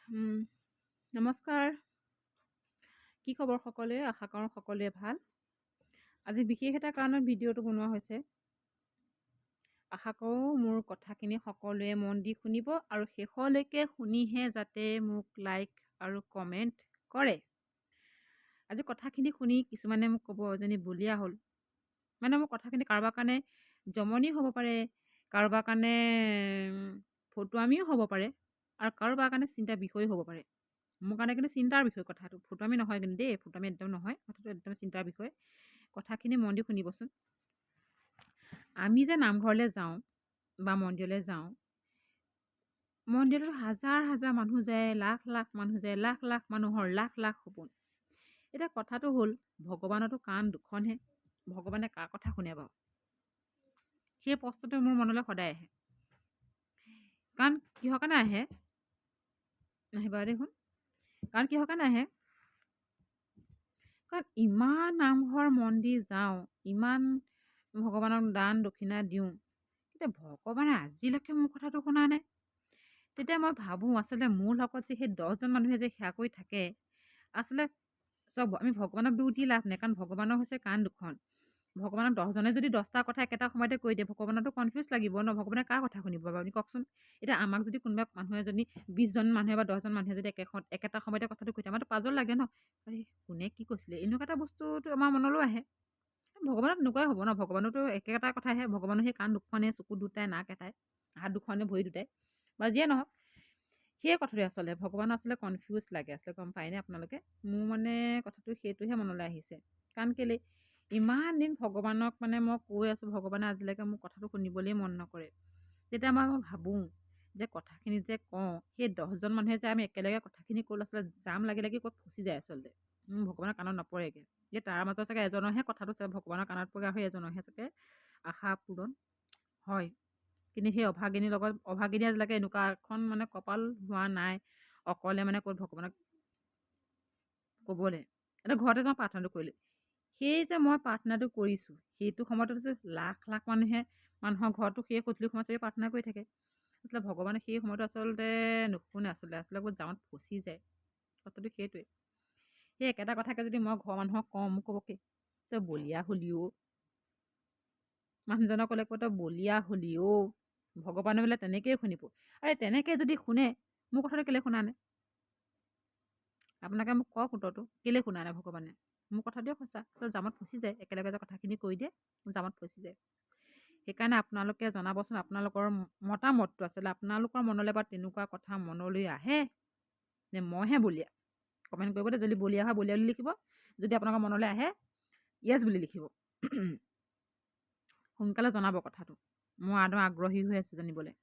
উম, নমস্কাৰ। কি খবৰ সকলোৱে? আশা কৰোঁ সকলোৱে ভাল। আজি বিশেষ এটা কাৰণত ভিডিঅ'টো বনোৱা হৈছে। আশা কৰোঁ মোৰ কথাখিনি সকলোৱে মন দি শুনিব আৰু শেষলৈকে শুনিহে যাতে মোক লাইক আৰু কমেণ্ট কৰে। আজি কথাখিনি শুনি কিছুমানে মোক ক'ব যেনি বলিয়া হ'ল। মানে মোৰ কথাখিনি কাৰোবাৰ কাৰণে জমনি হ'ব পাৰে, কাৰোবাৰ কাৰণে ফটুৱামিও হ'ব পাৰে আৰু কাৰোবাৰ কাৰণে চিন্তাৰ বিষয়ো হ'ব পাৰে। মোৰ কাৰণে কিন্তু চিন্তাৰ বিষয় কথাটো, ফটুৱামি নহয় কিন্তু দেই, ফটুৱামি একদম নহয়, কথাটো একদম চিন্তাৰ বিষয়। কথাখিনি মন দি শুনিবচোন। আমি যে নামঘৰলৈ যাওঁ বা মন্দিৰলৈ যাওঁ, মন্দিৰতো হাজাৰ হাজাৰ মানুহ যায়, লাখ লাখ মানুহ যায়, লাখ লাখ মানুহৰ লাখ লাখ সপোন। এতিয়া কথাটো হ'ল, ভগৱানতো কাণ দুখনহে, ভগৱানে কাৰ কথা শুনে বাৰু? সেই প্ৰশ্নটো মোৰ মনলৈ সদায় আহে। কাৰণ কিহৰ কাৰণে আহে? নাহিবা দেখোন। কাৰণ কিহৰ কাৰণে আহে? কাৰণ ইমান নামঘৰ মন্দিৰ যাওঁ, ইমান ভগৱানক দান দক্ষিণা দিওঁ, এতিয়া ভগৱানে আজিলৈকে মোৰ কথাটো শুনা নাই। তেতিয়া মই ভাবোঁ আচলতে মোৰ লগত যে সেই 10জন মানুহে যে সেৱা কৰি থাকে, আচলতে চব আমি ভগৱানক দুখ দি লাভ নাই, কাৰণ ভগৱানৰ হৈছে কাণ দুখন। ভগৱানক 10জনে যদি 10টা কথা একেটা সময়তে কৈ দিয়ে, ভগৱানৰতো কনফিউজ লাগিব ন, ভগৱানে কাৰ কথা শুনিব বাৰু আপুনি কওকচোন। এতিয়া আমাক যদি কোনোবা মানুহ এজনী 20জন মানুহে বা 10জন মানুহে যদি একেটা সময়তে কথাটো কৈ দিয়ে, আমাৰতো পাজল লাগে ন, আৰে কোনে কি কৈছিলে, এনেকুৱা এটা বস্তুটো আমাৰ মনলৈ আহে। ভগৱানত তেনেকুৱাই হ'ব ন, ভগৱানতো একেটা কথাহে, ভগৱানৰ সেই কাণ দুখনে, চকু দুটাই, নাক এটাই, হাত দুখনে, ভৰি দুটাই বা যিয়ে নহওক, সেই কথাটোৱে আচলতে ভগৱানৰ আচলতে কনফিউজ লাগে আচলতে, গম পায়নে আপোনালোকে? মোৰ মানে কথাটো সেইটোহে মনলৈ আহিছে। কাৰণ কেলৈ ইমান দিন ভগৱানক মানে মই কৈ আছোঁ, ভগৱানে আজিলৈকে মোৰ কথাটো শুনিবলৈ মন নকৰে। তেতিয়া মই ভাবোঁ যে কথাখিনি যে কওঁ, সেই 10জন মানুহে যে আমি একেলগে কথাখিনি ক'লো, আচলতে জাম লাগি লাগি ক'ত ফচি যায় আচলতে, ভগৱানৰ কাণত নপৰেগৈ। এই তাৰ মাজত চাগে এজনৰহে কথাটো চাগে ভগৱানৰ কাণত পৰে, আৰু সেই এজনৰহে চাগে আশা পূৰণ হয়। কিন্তু সেই অভাগিনীৰ লগত, অভাগিনী আজিলৈকে এনেকুৱা এখন মানে কপাল হোৱা নাই, অকলে মানে ক'ত ভগৱানক ক'বলৈ। এতিয়া ঘৰতে যাওঁ প্ৰাৰ্থনাটো কৰিলোঁ, সেই যে মই প্ৰাৰ্থনাটো কৰিছোঁ, সেইটো সময়তো লাখ লাখ মানুহৰ ঘৰতো সেই গধূলি সময়ত চবেই প্ৰাৰ্থনা কৰি থাকে। আচলতে ভগৱানে সেই সময়তো আচলতে নুশুনে, আচলতে বহুত জামত ফচি যায়। কথাটো সেইটোৱে। সেই একেটা কথাকে যদি মই ঘৰৰ মানুহক কওঁ, মোক ক'ব কি তই বলিয়া হলি অ'। মানুহজনক ক'লে তই বলিয়া হলি অ', ভগৱানে বোলে তেনেকেই শুনিব। আৰে তেনেকৈ যদি শুনে, মোৰ কথাটো কেলৈ শুনা নাই? আপোনালোকে মোক কওক উত্তৰটো, কেলৈ শুনা নাই ভগৱানে? মোৰ কথাটোৱে সঁচা, জামত ফচি যায়, একেলগে যে কথাখিনি কৈ দিয়ে, জামত ফচি যায়। সেইকাৰণে আপোনালোকে জনাবচোন আপোনালোকৰ মতামতটো, আচলতে আপোনালোকৰ মনলৈ বা তেনেকুৱা কথা মনলৈ আহে নে মইহে বলিয়া? কমেণ্ট কৰিব দেই, যদি বলিয়া হয় বলিয়া বুলি লিখিব, যদি আপোনালোকৰ মনলৈ আহে য়েছ বুলি লিখিব। সোনকালে জনাব কথাটো, মই একদম আগ্ৰহী হৈ আছোঁ জানিবলৈ।